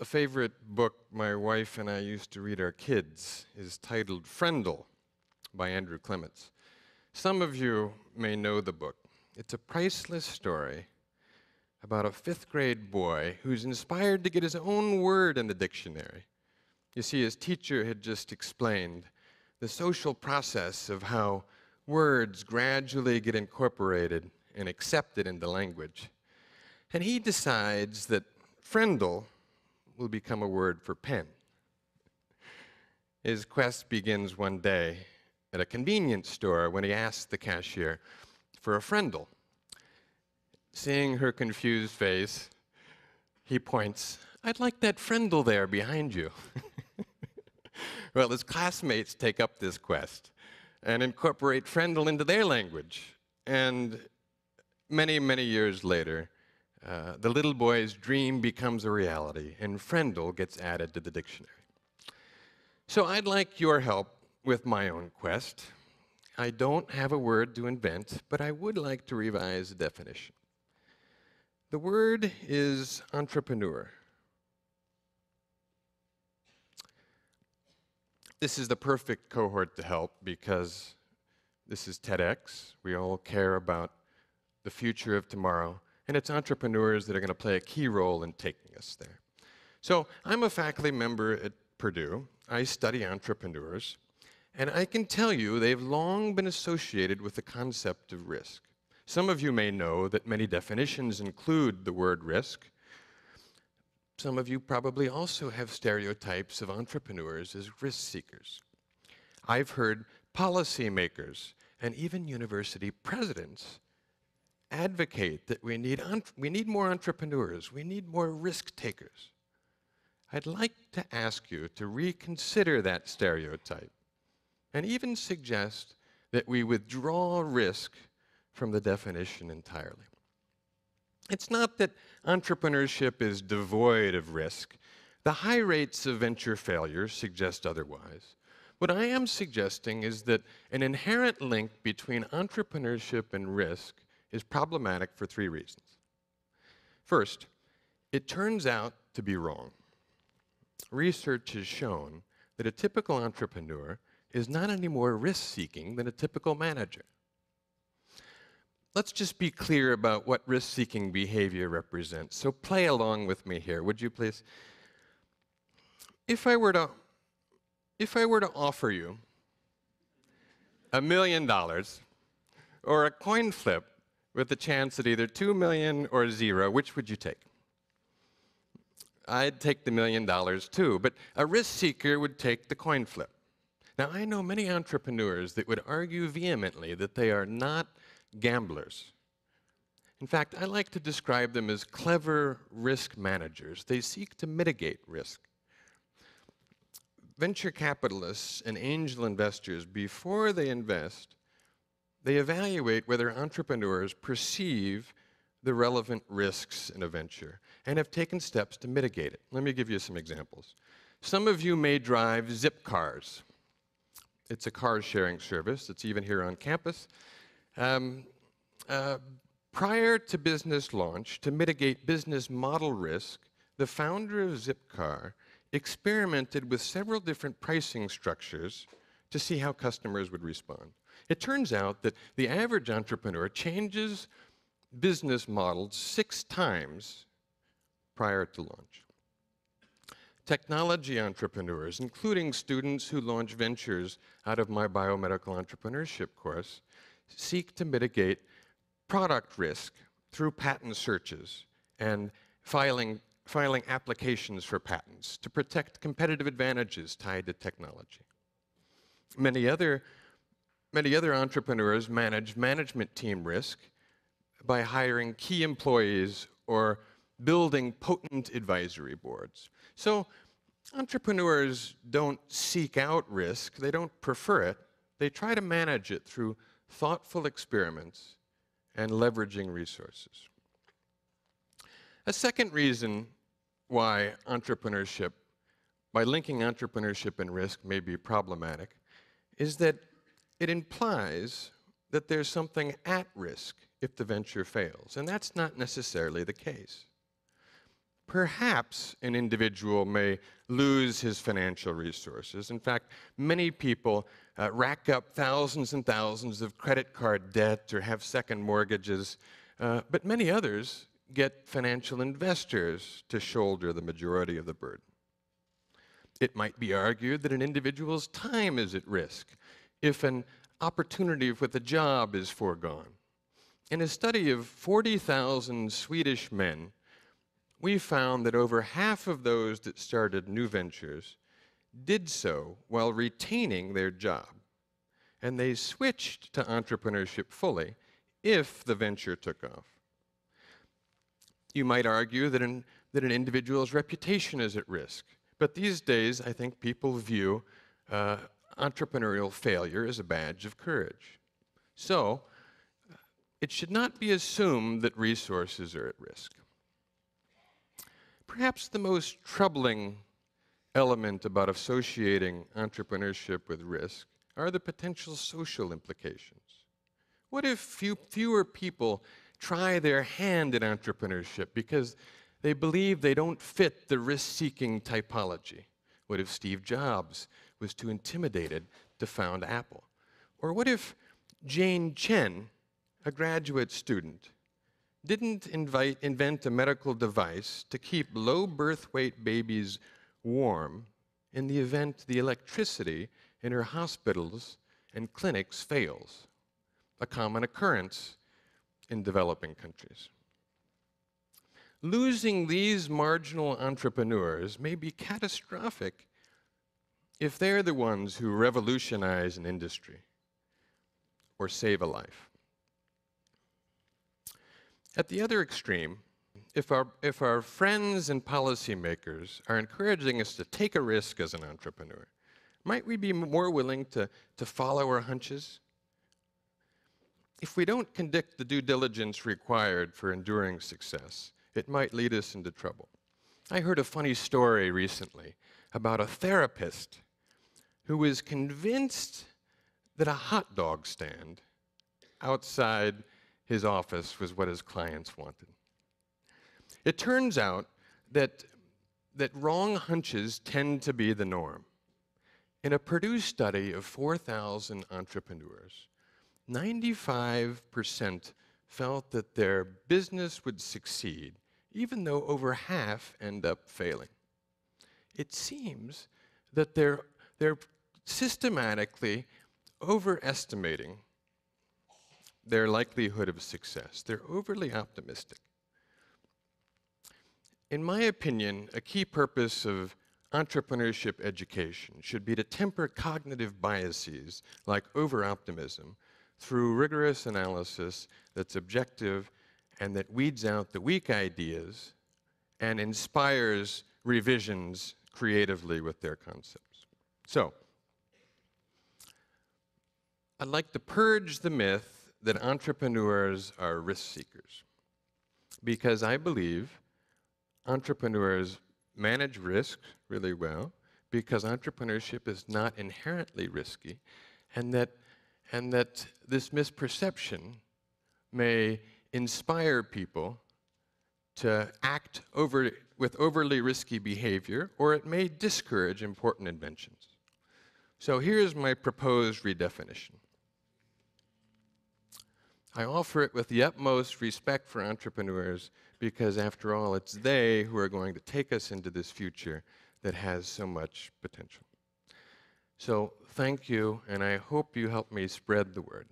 A favorite book my wife and I used to read our kids is titled Frendel by Andrew Clements. Some of you may know the book. It's a priceless story about a 5th grade boy who's inspired to get his own word in the dictionary. You see, his teacher had just explained the social process of how words gradually get incorporated and accepted into language. And he decides that Frendel will become a word for pen. His quest begins one day at a convenience store when he asks the cashier for a Frendel. Seeing her confused face, he points, "I'd like that Frendel there behind you." Well, his classmates take up this quest and incorporate Frendel into their language. And many, many years later, the little boy's dream becomes a reality, and Frendel gets added to the dictionary. So I'd like your help with my own quest. I don't have a word to invent, but I would like to revise the definition. The word is entrepreneur. This is the perfect cohort to help because this is TEDx. We all care about the future of tomorrow. And it's entrepreneurs that are going to play a key role in taking us there. So I'm a faculty member at Purdue. I study entrepreneurs. And I can tell you they've long been associated with the concept of risk. Some of you may know that many definitions include the word risk. Some of you probably also have stereotypes of entrepreneurs as risk seekers. I've heard policymakers and even university presidents advocate that we need more entrepreneurs, we need more risk takers. I'd like to ask you to reconsider that stereotype and even suggest that we withdraw risk from the definition entirely. It's not that entrepreneurship is devoid of risk. The high rates of venture failure suggest otherwise. What I am suggesting is that an inherent link between entrepreneurship and risk is problematic for 3 reasons. First, it turns out to be wrong. Research has shown that a typical entrepreneur is not any more risk-seeking than a typical manager. Let's just be clear about what risk-seeking behavior represents. So play along with me here, would you please? If I were to offer you $1 million or a coin flip with the chance at either 2 million or 0, which would you take? I'd take the $1 million too, but a risk seeker would take the coin flip. Now, I know many entrepreneurs that would argue vehemently that they are not gamblers. In fact, I like to describe them as clever risk managers. They seek to mitigate risk. Venture capitalists and angel investors, before they invest, they evaluate whether entrepreneurs perceive the relevant risks in a venture and have taken steps to mitigate it. Let me give you some examples. Some of you may drive Zip cars. It's a car-sharing service. It's even here on campus. Prior to business launch, to mitigate business model risk, the founder of Zipcar experimented with several different pricing structures to see how customers would respond. It turns out that the average entrepreneur changes business models 6 times prior to launch. Technology entrepreneurs, including students who launch ventures out of my biomedical entrepreneurship course, seek to mitigate product risk through patent searches and filing applications for patents to protect competitive advantages tied to technology. Many other entrepreneurs manage management team risk by hiring key employees or building potent advisory boards. So entrepreneurs don't seek out risk, they don't prefer it, they try to manage it through thoughtful experiments and leveraging resources. A second reason why linking entrepreneurship and risk may be problematic is that it implies that there's something at risk if the venture fails, and that's not necessarily the case. perhaps an individual may lose his financial resources. In fact, many people rack up thousands and thousands of credit card debt or have second mortgages, but many others get financial investors to shoulder the majority of the burden. It might be argued that an individual's time is at risk if an opportunity with a job is foregone. In a study of 40,000 Swedish men, we found that over half of those that started new ventures did so while retaining their job, and they switched to entrepreneurship fully if the venture took off. You might argue that an individual's reputation is at risk, but these days I think people view entrepreneurial failure as a badge of courage. So it should not be assumed that resources are at risk. Perhaps the most troubling element about associating entrepreneurship with risk are the potential social implications. What if fewer people try their hand at entrepreneurship because they believe they don't fit the risk-seeking typology? What if Steve Jobs was too intimidated to found Apple? Or what if Jane Chen, a graduate student, didn't invent a medical device to keep low birth weight babies warm in the event the electricity in her hospitals and clinics fails, a common occurrence in developing countries? Losing these marginal entrepreneurs may be catastrophic if they're the ones who revolutionize an industry or save a life. At the other extreme, if our friends and policymakers are encouraging us to take a risk as an entrepreneur, might we be more willing to follow our hunches? If we don't conduct the due diligence required for enduring success, it might lead us into trouble. I heard a funny story recently about a therapist who was convinced that a hot dog stand outside his office was what his clients wanted. It turns out that wrong hunches tend to be the norm. In a Purdue study of 4,000 entrepreneurs, 95% felt that their business would succeed, even though over half end up failing. It seems that they're systematically overestimating their likelihood of success. They're overly optimistic. In my opinion, a key purpose of entrepreneurship education should be to temper cognitive biases like over-optimism through rigorous analysis that's objective and that weeds out the weak ideas and inspires revisions creatively with their concepts. So, I'd like to purge the myth that entrepreneurs are risk seekers, because I believe entrepreneurs manage risk really well, because entrepreneurship is not inherently risky, and that this misperception may inspire people to act with overly risky behavior, or it may discourage important inventions. So here's my proposed redefinition. I offer it with the utmost respect for entrepreneurs because, after all, it's they who are going to take us into this future that has so much potential. So thank you, and I hope you help me spread the word.